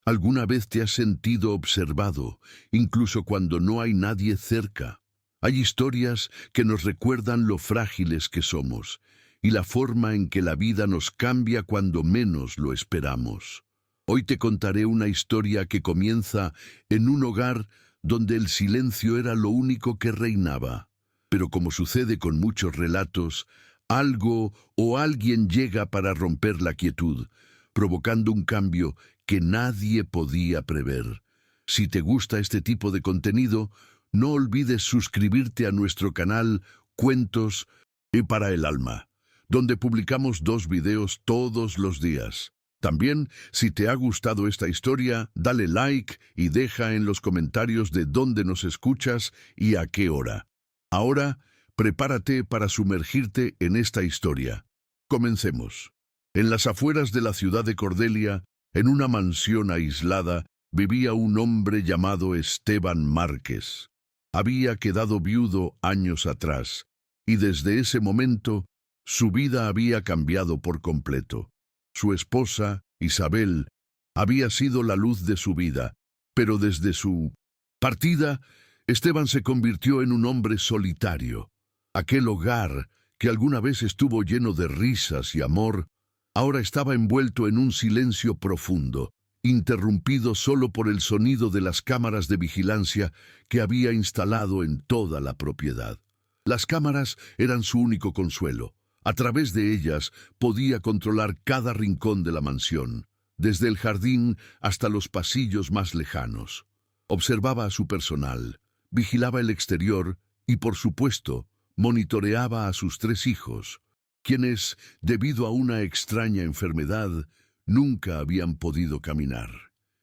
¿Alguna vez te has sentido observado, incluso cuando no hay nadie cerca? Hay historias que nos recuerdan lo frágiles que somos y la forma en que la vida nos cambia cuando menos lo esperamos. Hoy te contaré una historia que comienza en un hogar donde el silencio era lo único que reinaba. Pero como sucede con muchos relatos, algo o alguien llega para romper la quietud, provocando un cambio que nadie podía prever. Si te gusta este tipo de contenido, no olvides suscribirte a nuestro canal Cuentos y para el Alma, donde publicamos 2 videos todos los días. También, si te ha gustado esta historia, dale like y deja en los comentarios de dónde nos escuchas y a qué hora. Ahora, prepárate para sumergirte en esta historia. Comencemos. En las afueras de la ciudad de Cordelia, en una mansión aislada, vivía un hombre llamado Esteban Márquez. Había quedado viudo años atrás, y desde ese momento, su vida había cambiado por completo. Su esposa, Isabel, había sido la luz de su vida, pero desde su partida, Esteban se convirtió en un hombre solitario. Aquel hogar, que alguna vez estuvo lleno de risas y amor, ahora estaba envuelto en un silencio profundo, interrumpido solo por el sonido de las cámaras de vigilancia que había instalado en toda la propiedad. Las cámaras eran su único consuelo. A través de ellas podía controlar cada rincón de la mansión, desde el jardín hasta los pasillos más lejanos. Observaba a su personal, vigilaba el exterior y, por supuesto, monitoreaba a sus 3 hijos, quienes, debido a una extraña enfermedad, nunca habían podido caminar.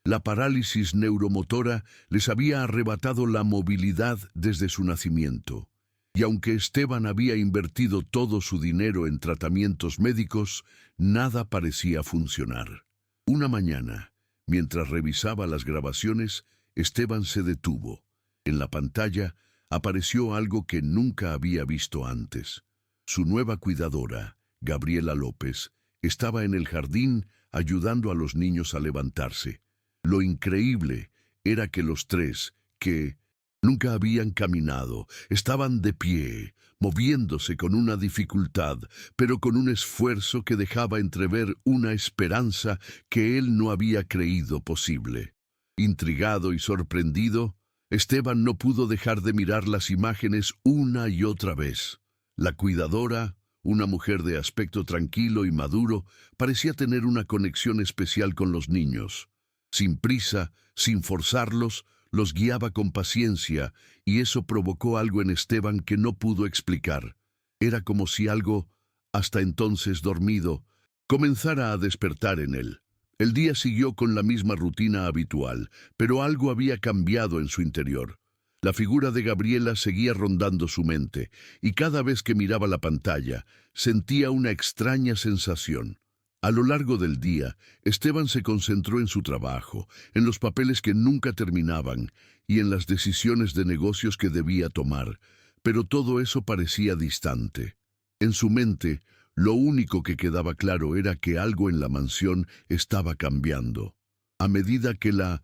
La parálisis neuromotora les había arrebatado la movilidad desde su nacimiento. Y aunque Esteban había invertido todo su dinero en tratamientos médicos, nada parecía funcionar. Una mañana, mientras revisaba las grabaciones, Esteban se detuvo. En la pantalla apareció algo que nunca había visto antes. Su nueva cuidadora, Gabriela López, estaba en el jardín ayudando a los niños a levantarse. Lo increíble era que los 3, que nunca habían caminado, estaban de pie, moviéndose con una dificultad, pero con un esfuerzo que dejaba entrever una esperanza que él no había creído posible. Intrigado y sorprendido, Esteban no pudo dejar de mirar las imágenes una y otra vez. La cuidadora, una mujer de aspecto tranquilo y maduro, parecía tener una conexión especial con los niños. Sin prisa, sin forzarlos, los guiaba con paciencia, y eso provocó algo en Esteban que no pudo explicar. Era como si algo, hasta entonces dormido, comenzara a despertar en él. El día siguió con la misma rutina habitual, pero algo había cambiado en su interior. La figura de Gabriela seguía rondando su mente, y cada vez que miraba la pantalla, sentía una extraña sensación. A lo largo del día, Esteban se concentró en su trabajo, en los papeles que nunca terminaban y en las decisiones de negocios que debía tomar, pero todo eso parecía distante. En su mente, lo único que quedaba claro era que algo en la mansión estaba cambiando. A medida que la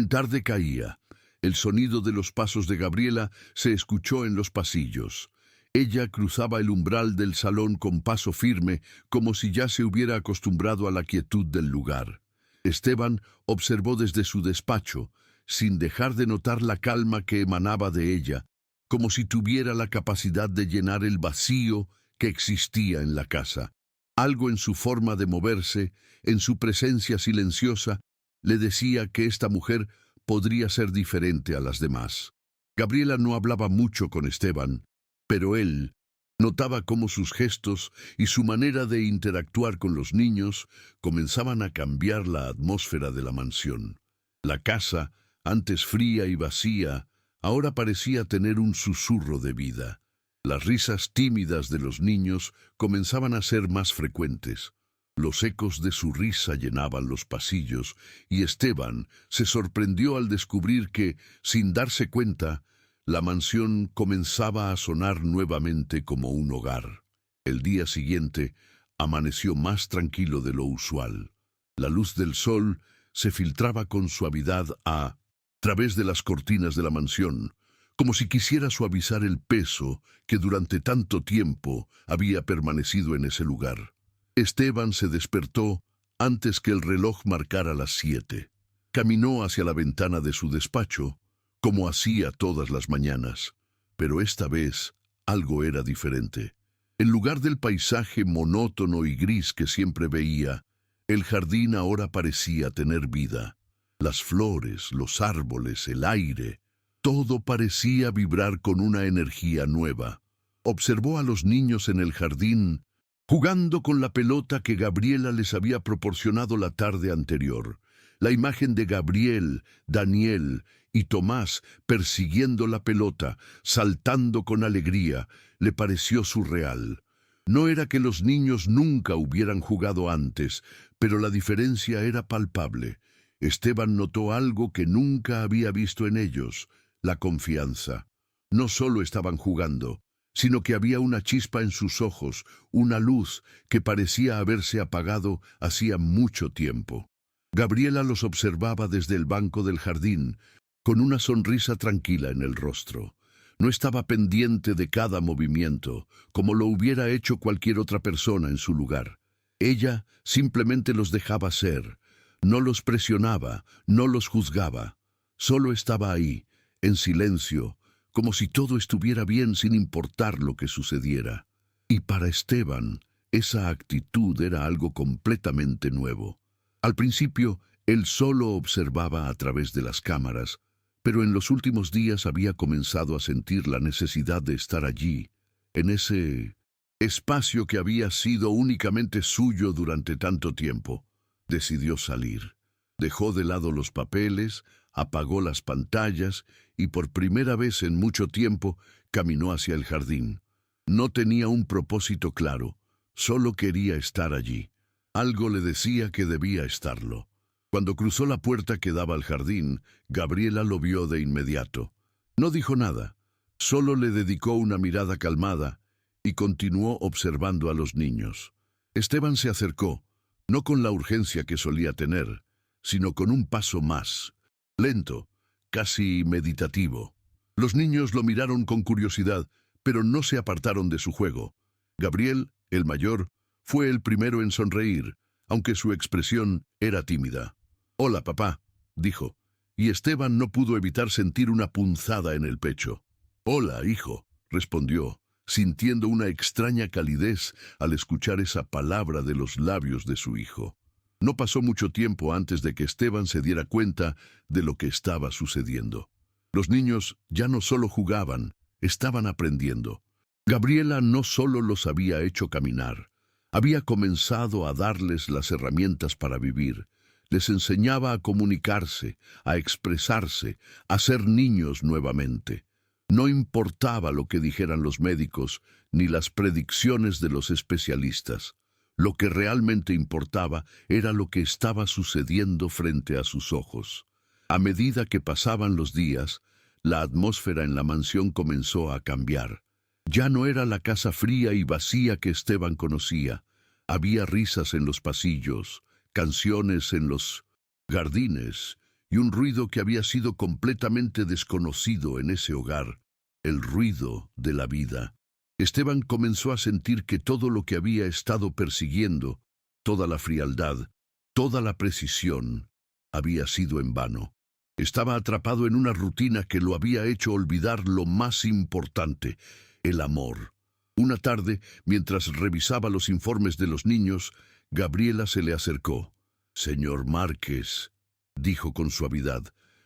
tarde caía, el sonido de los pasos de Gabriela se escuchó en los pasillos. Ella cruzaba el umbral del salón con paso firme, como si ya se hubiera acostumbrado a la quietud del lugar. Esteban observó desde su despacho, sin dejar de notar la calma que emanaba de ella, como si tuviera la capacidad de llenar el vacío que existía en la casa. Algo en su forma de moverse, en su presencia silenciosa, le decía que esta mujer podría ser diferente a las demás. Gabriela no hablaba mucho con Esteban, pero él notaba cómo sus gestos y su manera de interactuar con los niños comenzaban a cambiar la atmósfera de la mansión. La casa, antes fría y vacía, ahora parecía tener un susurro de vida. Las risas tímidas de los niños comenzaban a ser más frecuentes. Los ecos de su risa llenaban los pasillos, y Esteban se sorprendió al descubrir que, sin darse cuenta, la mansión comenzaba a sonar nuevamente como un hogar. El día siguiente amaneció más tranquilo de lo usual. La luz del sol se filtraba con suavidad a través de las cortinas de la mansión, como si quisiera suavizar el peso que durante tanto tiempo había permanecido en ese lugar. Esteban se despertó antes que el reloj marcara las 7. Caminó hacia la ventana de su despacho, como hacía todas las mañanas, pero esta vez algo era diferente. En lugar del paisaje monótono y gris que siempre veía, el jardín ahora parecía tener vida. Las flores, los árboles, el aire, todo parecía vibrar con una energía nueva. Observó a los niños en el jardín, jugando con la pelota que Gabriela les había proporcionado la tarde anterior. La imagen de Gabriel, Daniel y Tomás persiguiendo la pelota, saltando con alegría, le pareció surreal. No era que los niños nunca hubieran jugado antes, pero la diferencia era palpable. Esteban notó algo que nunca había visto en ellos: la confianza. No solo estaban jugando, sino que había una chispa en sus ojos, una luz que parecía haberse apagado hacía mucho tiempo. Gabriela los observaba desde el banco del jardín, con una sonrisa tranquila en el rostro. No estaba pendiente de cada movimiento, como lo hubiera hecho cualquier otra persona en su lugar. Ella simplemente los dejaba ser. No los presionaba, no los juzgaba. Solo estaba ahí, en silencio, como si todo estuviera bien sin importar lo que sucediera. Y para Esteban, esa actitud era algo completamente nuevo. Al principio, él solo observaba a través de las cámaras, pero en los últimos días había comenzado a sentir la necesidad de estar allí, en ese espacio que había sido únicamente suyo durante tanto tiempo. Decidió salir. Dejó de lado los papeles, apagó las pantallas y por primera vez en mucho tiempo caminó hacia el jardín. No tenía un propósito claro, solo quería estar allí. Algo le decía que debía estarlo. Cuando cruzó la puerta que daba al jardín, Gabriela lo vio de inmediato. No dijo nada, solo le dedicó una mirada calmada y continuó observando a los niños. Esteban se acercó, no con la urgencia que solía tener, sino con un paso más, lento, casi meditativo. Los niños lo miraron con curiosidad, pero no se apartaron de su juego. Gabriel, el mayor, fue el primero en sonreír, aunque su expresión era tímida. «Hola, papá», dijo, y Esteban no pudo evitar sentir una punzada en el pecho. «Hola, hijo», respondió, sintiendo una extraña calidez al escuchar esa palabra de los labios de su hijo. No pasó mucho tiempo antes de que Esteban se diera cuenta de lo que estaba sucediendo. Los niños ya no solo jugaban, estaban aprendiendo. Gabriela no solo los había hecho caminar, había comenzado a darles las herramientas para vivir. Les enseñaba a comunicarse, a expresarse, a ser niños nuevamente. No importaba lo que dijeran los médicos ni las predicciones de los especialistas. Lo que realmente importaba era lo que estaba sucediendo frente a sus ojos. A medida que pasaban los días, la atmósfera en la mansión comenzó a cambiar. Ya no era la casa fría y vacía que Esteban conocía. Había risas en los pasillos, canciones en los jardines y un ruido que había sido completamente desconocido en ese hogar, el ruido de la vida. Esteban comenzó a sentir que todo lo que había estado persiguiendo, toda la frialdad, toda la precisión, había sido en vano. Estaba atrapado en una rutina que lo había hecho olvidar lo más importante, el amor. Una tarde, mientras revisaba los informes de los niños, Gabriela se le acercó. «Señor Márquez», dijo con suavidad,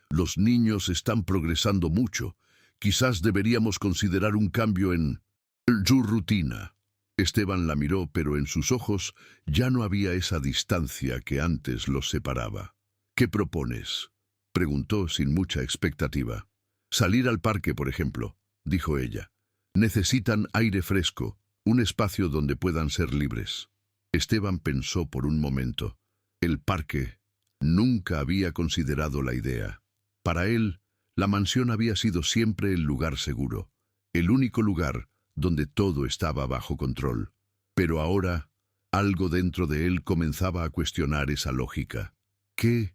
«los niños están progresando mucho. Quizás deberíamos considerar un cambio en su rutina». Esteban la miró, pero en sus ojos ya no había esa distancia que antes los separaba. «¿Qué propones?», preguntó sin mucha expectativa. «Salir al parque, por ejemplo», dijo ella. «Necesitan aire fresco, un espacio donde puedan ser libres». Esteban pensó por un momento. El parque. Nunca había considerado la idea. Para él, la mansión había sido siempre el lugar seguro, el único lugar donde todo estaba bajo control. Pero ahora, algo dentro de él comenzaba a cuestionar esa lógica. ¿Qué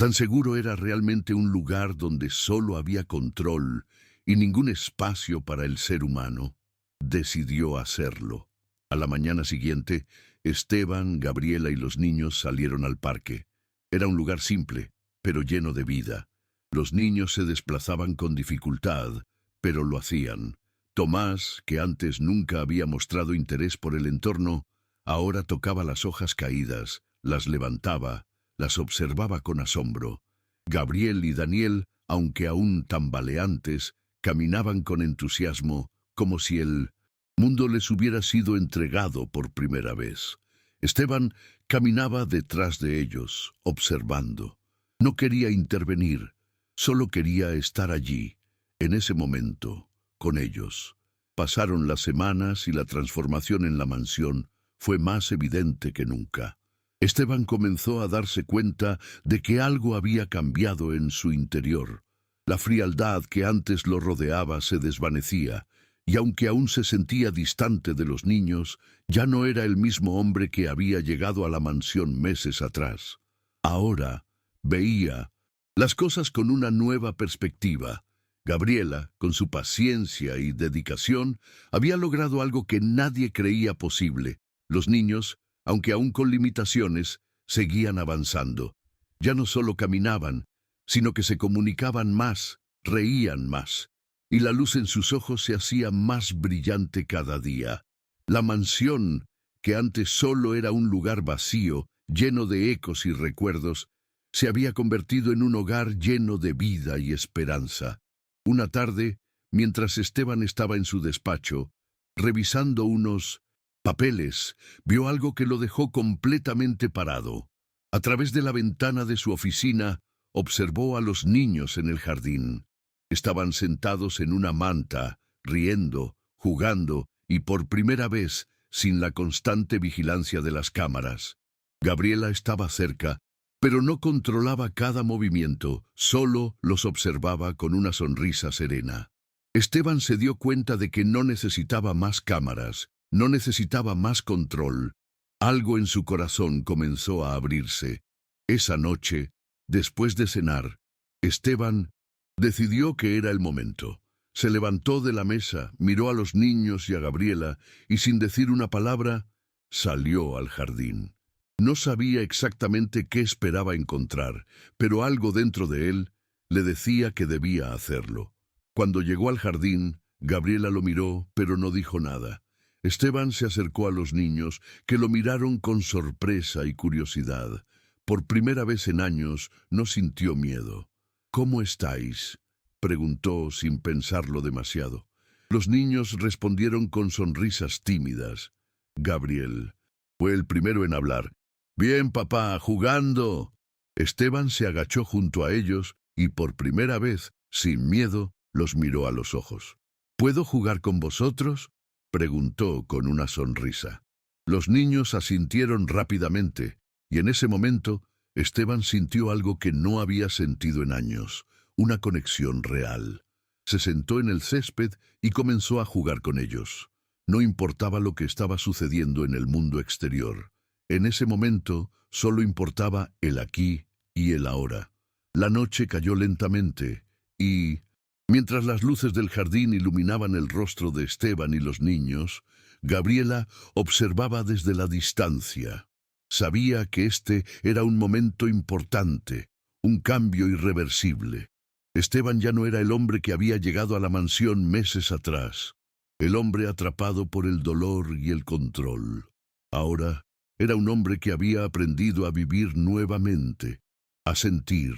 Tan seguro era realmente un lugar donde solo había control y ningún espacio para el ser humano. Decidió hacerlo. A la mañana siguiente, Esteban, Gabriela y los niños salieron al parque. Era un lugar simple, pero lleno de vida. Los niños se desplazaban con dificultad, pero lo hacían. Tomás, que antes nunca había mostrado interés por el entorno, ahora tocaba las hojas caídas, las levantaba, las observaba con asombro. Gabriel y Daniel, aunque aún tambaleantes, caminaban con entusiasmo, como si el mundo les hubiera sido entregado por primera vez. Esteban caminaba detrás de ellos, observando. No quería intervenir, solo quería estar allí, en ese momento, con ellos. Pasaron las semanas y la transformación en la mansión fue más evidente que nunca. Esteban comenzó a darse cuenta de que algo había cambiado en su interior. La frialdad que antes lo rodeaba se desvanecía, y aunque aún se sentía distante de los niños, ya no era el mismo hombre que había llegado a la mansión meses atrás. Ahora veía las cosas con una nueva perspectiva. Gabriela, con su paciencia y dedicación, había logrado algo que nadie creía posible. Los niños, aunque aún con limitaciones, seguían avanzando. Ya no solo caminaban, sino que se comunicaban más, reían más, y la luz en sus ojos se hacía más brillante cada día. La mansión, que antes solo era un lugar vacío, lleno de ecos y recuerdos, se había convertido en un hogar lleno de vida y esperanza. Una tarde, mientras Esteban estaba en su despacho, revisando unos papeles, vio algo que lo dejó completamente parado. A través de la ventana de su oficina, observó a los niños en el jardín. Estaban sentados en una manta, riendo, jugando y por primera vez sin la constante vigilancia de las cámaras. Gabriela estaba cerca, pero no controlaba cada movimiento, solo los observaba con una sonrisa serena. Esteban se dio cuenta de que no necesitaba más cámaras, no necesitaba más control. Algo en su corazón comenzó a abrirse. Esa noche, después de cenar, Esteban decidió que era el momento. Se levantó de la mesa, miró a los niños y a Gabriela, y sin decir una palabra, salió al jardín. No sabía exactamente qué esperaba encontrar, pero algo dentro de él le decía que debía hacerlo. Cuando llegó al jardín, Gabriela lo miró, pero no dijo nada. Esteban se acercó a los niños, que lo miraron con sorpresa y curiosidad. Por primera vez en años, no sintió miedo. «¿Cómo estáis?», preguntó sin pensarlo demasiado. Los niños respondieron con sonrisas tímidas. Gabriel fue el primero en hablar. «Bien, papá, jugando». Esteban se agachó junto a ellos y por primera vez, sin miedo, los miró a los ojos. «¿Puedo jugar con vosotros?», preguntó con una sonrisa. Los niños asintieron rápidamente, y en ese momento Esteban sintió algo que no había sentido en años, una conexión real. Se sentó en el césped y comenzó a jugar con ellos. No importaba lo que estaba sucediendo en el mundo exterior. En ese momento solo importaba el aquí y el ahora. La noche cayó lentamente y, mientras las luces del jardín iluminaban el rostro de Esteban y los niños, Gabriela observaba desde la distancia. Sabía que este era un momento importante, un cambio irreversible. Esteban ya no era el hombre que había llegado a la mansión meses atrás, el hombre atrapado por el dolor y el control. Ahora era un hombre que había aprendido a vivir nuevamente, a sentir,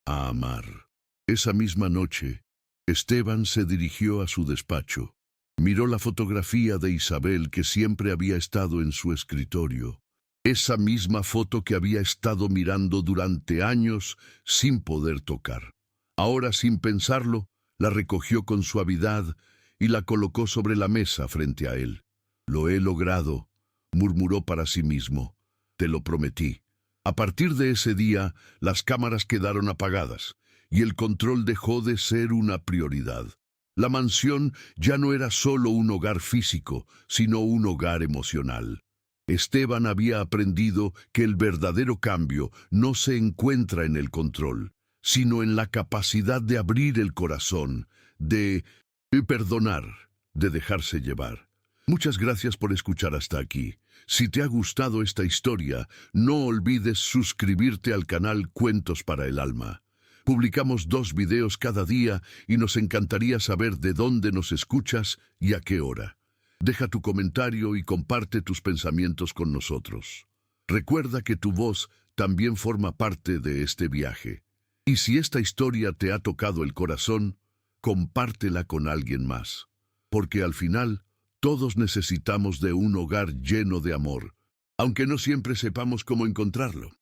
a amar. Esa misma noche, Esteban se dirigió a su despacho. Miró la fotografía de Isabel que siempre había estado en su escritorio. Esa misma foto que había estado mirando durante años sin poder tocar. Ahora, sin pensarlo, la recogió con suavidad y la colocó sobre la mesa frente a él. «Lo he logrado», murmuró para sí mismo. «Te lo prometí». A partir de ese día, las cámaras quedaron apagadas y el control dejó de ser una prioridad. La mansión ya no era solo un hogar físico, sino un hogar emocional. Esteban había aprendido que el verdadero cambio no se encuentra en el control, sino en la capacidad de abrir el corazón, de perdonar, de dejarse llevar. Muchas gracias por escuchar hasta aquí. Si te ha gustado esta historia, no olvides suscribirte al canal Cuentos para el Alma. Publicamos 2 videos cada día y nos encantaría saber de dónde nos escuchas y a qué hora. Deja tu comentario y comparte tus pensamientos con nosotros. Recuerda que tu voz también forma parte de este viaje. Y si esta historia te ha tocado el corazón, compártela con alguien más. Porque al final, todos necesitamos de un hogar lleno de amor, aunque no siempre sepamos cómo encontrarlo.